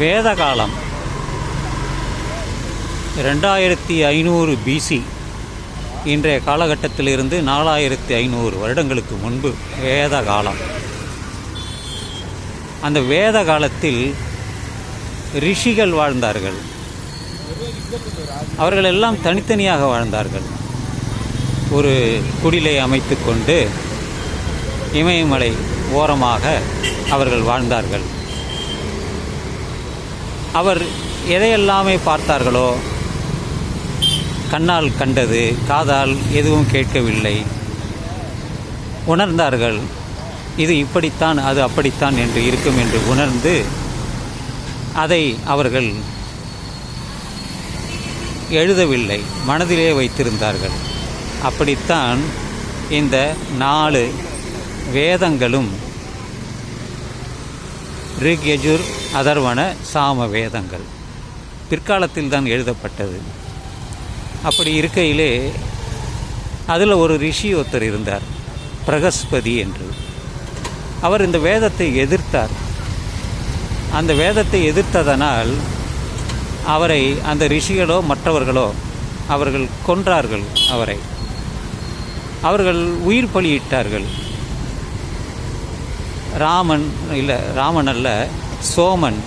வேத காலம் 2500 பிசி, இன்றைய காலகட்டத்திலிருந்து 4500 வருடங்களுக்கு முன்பு வேத காலம். அந்த வேத காலத்தில் ரிஷிகள் வாழ்ந்தார்கள். அவர்கள் எல்லாம் தனித்தனியாக வாழ்ந்தார்கள். ஒரு குடிலை அமைத்து கொண்டு இமயமலை ஓரமாக அவர்கள் வாழ்ந்தார்கள். அவர் எதையெல்லாமே பார்த்தார்களோ, கண்ணால் கண்டது, காதால் எதுவும் கேட்கவில்லை, உணர்ந்தார்கள். இது இப்படித்தான், அது அப்படித்தான் என்று இருக்கும் என்று உணர்ந்து அதை அவர்கள் எழுதவில்லை, மனதிலே வைத்திருந்தார்கள். அப்படித்தான் இந்த 4 வேதங்களும் ரிக், யஜுர், அதர்வண, சாம வேதங்கள் பிற்காலத்தில் தான் எழுதப்பட்டது. அப்படி இருக்கையிலே அதில் ஒரு ரிஷி ஒருத்தர் இருந்தார், பிரகஸ்பதி என்று. அவர் இந்த வேதத்தை எதிர்த்தார். அந்த வேதத்தை எதிர்த்ததனால் அவரை அந்த ரிஷிகளோ மற்றவர்களோ அவர்கள் கொன்றார்கள். அவர்கள் உயிர் பலியிட்டார்கள். ராமன் அல்ல, சோமன்,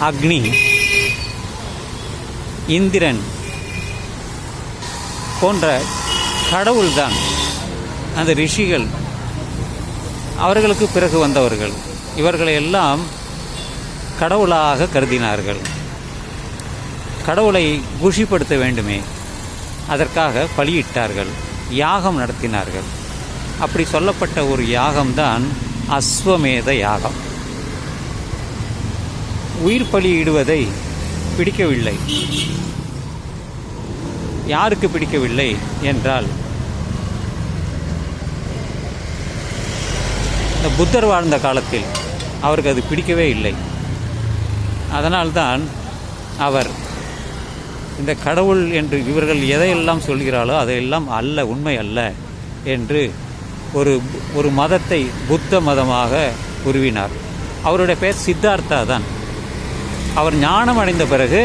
அக்னி, இந்திரன் போன்ற கடவுள்தான் அந்த ரிஷிகள். அவர்களுக்கு பிறகு வந்தவர்கள் இவர்களையெல்லாம் கடவுளாக கருதினார்கள். கடவுளை குஷிப்படுத்த வேண்டுமே, அதற்காக பலியிட்டார்கள், யாகம் நடத்தினார்கள். அப்படி சொல்லப்பட்ட ஒரு யாகம்தான் அஸ்வமேத யாகம். உயிர் பலியிடுவதை பிடிக்கவில்லை. யாருக்கு பிடிக்கவில்லை என்றால், இந்த புத்தர் வாழ்ந்த காலத்தில் அவருக்கு அது பிடிக்கவே இல்லை. அதனால்தான் அவர் இந்த கடவுள் என்று இவர்கள் எதையெல்லாம் சொல்கிறாளோ அதையெல்லாம் அல்ல, உண்மை அல்ல என்று ஒரு மதத்தை புத்த மதமாக உருவினார். அவருடைய பெயர் சித்தார்த்தா தான். அவர் ஞானம் அடைந்த பிறகு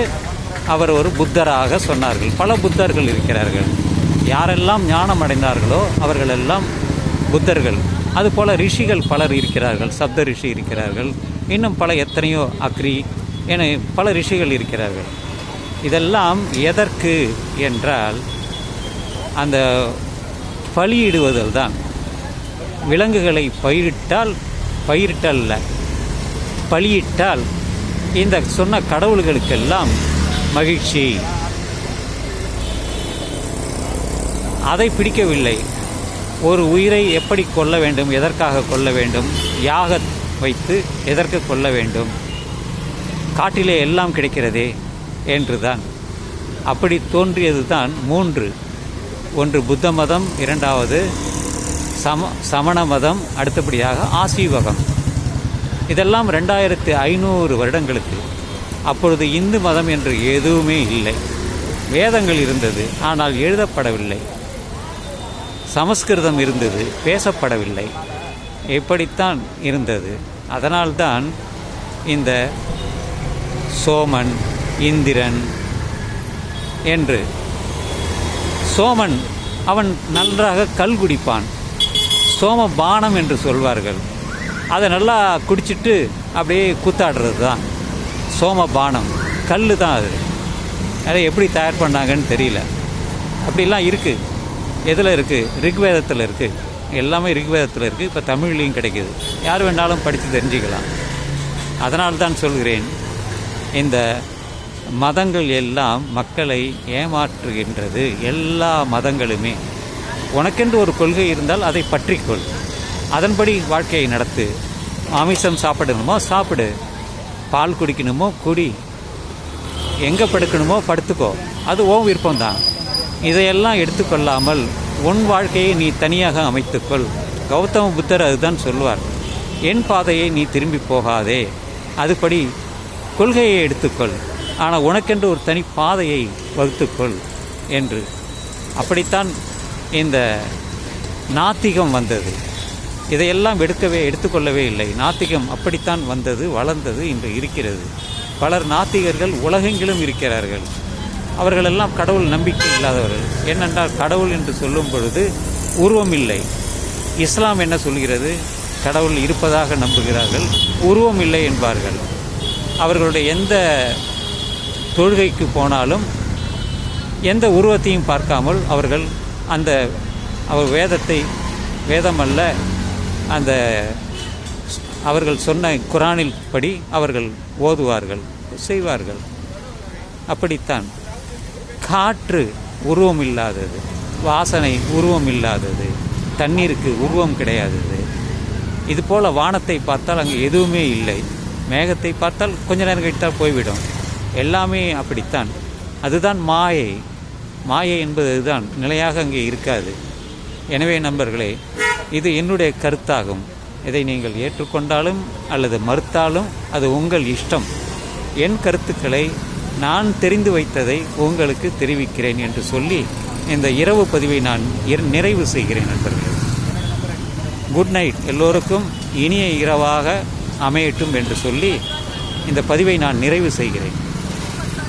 அவர் ஒரு புத்தராக சொன்னார்கள். பல புத்தர்கள் இருக்கிறார்கள். யாரெல்லாம் ஞானம் அடைந்தார்களோ அவர்களெல்லாம் புத்தர்கள். அதுபோல் ரிஷிகள் பலர் இருக்கிறார்கள். சப்த ரிஷி இருக்கிறார்கள். இன்னும் பல எத்தனையோ அக்ரி என பல ரிஷிகள் இருக்கிறார்கள். இதெல்லாம் எதற்கு என்றால் அந்த பலியிடுவதில் தான். விலங்குகளை பயிரிட்டல்ல, பலியிட்டால் இந்த சொன்ன கடவுள்களுக்கெல்லாம் மகிழ்ச்சி. அதை பிடிக்கவில்லை. ஒரு உயிரை எப்படி கொல்ல வேண்டும், எதற்காக கொல்ல வேண்டும், யாக வைத்து எதற்கு கொல்ல வேண்டும், காட்டிலே எல்லாம் கிடைக்கிறதே என்றுதான். அப்படி தோன்றியது தான் 3. ஒன்று புத்த மதம், இரண்டாவது சமண மதம், அடுத்தபடியாக ஆசீவகம். இதெல்லாம் 2500 வருடங்களுக்கு. அப்பொழுது இந்து மதம் என்று எதுவுமே இல்லை. வேதங்கள் இருந்தது, ஆனால் எழுதப்படவில்லை. சமஸ்கிருதம் இருந்தது, பேசப்படவில்லை. எப்படித்தான் இருந்தது. அதனால்தான் இந்த சோமன், இந்திரன் என்று. சோமன் அவன் நன்றாக கல் குடிப்பான். சோம பானம் என்று சொல்வார்கள். அதை நல்லா குடிச்சிட்டு அப்படியே கூத்தாடுறது தான் சோம பானம். கல் தான் அது. அதை எப்படி தயார் பண்ணாங்கன்னு தெரியல. அப்படிலாம் இருக்குது. எதில் இருக்குது? ரிக்வேதத்தில் இருக்குது. எல்லாமே ரிக்வேதத்தில் இருக்குது. இப்போ தமிழ்லேயும் கிடைக்கிது. யார் வேணாலும் படித்து தெரிஞ்சுக்கலாம். அதனால்தான் சொல்கிறேன், இந்த மதங்கள் எல்லாம் மக்களை ஏமாற்றுகின்றது. எல்லா மதங்களுமே. உனக்கென்று ஒரு கொள்கை இருந்தால் அதை பற்றிக்கொள், அதன்படி வாழ்க்கையை நடத்து. மாமிசம் சாப்பிடணுமோ சாப்பிடு, பால் குடிக்கணுமோ குடி, எங்கே படுக்கணுமோ படுத்துக்கோ, அது ஓ விருப்பம்தான். இதையெல்லாம் எடுத்துக்கொள்ளாமல் உன் வாழ்க்கையை நீ தனியாக அமைத்துக்கொள். கௌதம புத்தர் அதுதான் சொல்வார். என் பாதையை நீ திரும்பி போகாதே, அதுபடி கொள்கையை எடுத்துக்கொள், ஆனால் உனக்கென்று ஒரு தனி பாதையை வகுத்துக்கொள் என்று. அப்படித்தான் இந்த நாத்திகம் வந்தது. இதையெல்லாம் எடுத்துக்கொள்ளவே இல்லை. நாத்திகம் அப்படித்தான் வந்தது, வளர்ந்தது, இன்று இருக்கிறது. பலர் நாத்திகர்கள் உலகெங்கிலும் இருக்கிறார்கள். அவர்களெல்லாம் கடவுள் நம்பிக்கை இல்லாதவர்கள். ஏனென்றால் கடவுள் என்று சொல்லும் பொழுது உருவம் இல்லை. இஸ்லாம் என்ன சொல்கிறது? கடவுள் இருப்பதாக நம்புகிறார்கள், உருவம் இல்லை என்பார்கள். அவர்களுடைய எந்த தொழுகைக்கு போனாலும் எந்த உருவத்தையும் பார்க்காமல் அவர்கள் அவர் வேதம் அல்ல, அந்த அவர்கள் சொன்ன குரானில் படி அவர்கள் ஓதுவார்கள், செய்வார்கள். அப்படித்தான் காற்று உருவம் இல்லாதது, வாசனை உருவம் இல்லாதது, தண்ணீருக்கு உருவம் கிடையாதது. இதுபோல் வானத்தை பார்த்தால் அங்கே எதுவுமே இல்லை. மேகத்தை பார்த்தால் கொஞ்ச நேரம் கழித்தால் போய்விடும். எல்லாமே அப்படித்தான். அதுதான் மாயை. மாயை என்பது அதுதான், நிலையாக அங்கே இருக்காது. எனவே நண்பர்களே, இது என்னுடைய கருத்தாகும். இதை நீங்கள் ஏற்றுக்கொண்டாலும் அல்லது மறுத்தாலும் அது உங்கள் இஷ்டம். என் கருத்துக்களை நான் தெரிந்து வைத்ததை உங்களுக்கு தெரிவிக்கிறேன் என்று சொல்லி இந்த இரவு பதிவை நான் நிறைவு செய்கிறேன் நண்பர்களே. Good night. எல்லோருக்கும் இனிய இரவாக அமையட்டும் என்று சொல்லி இந்த பதிவை நான் நிறைவு செய்கிறேன்.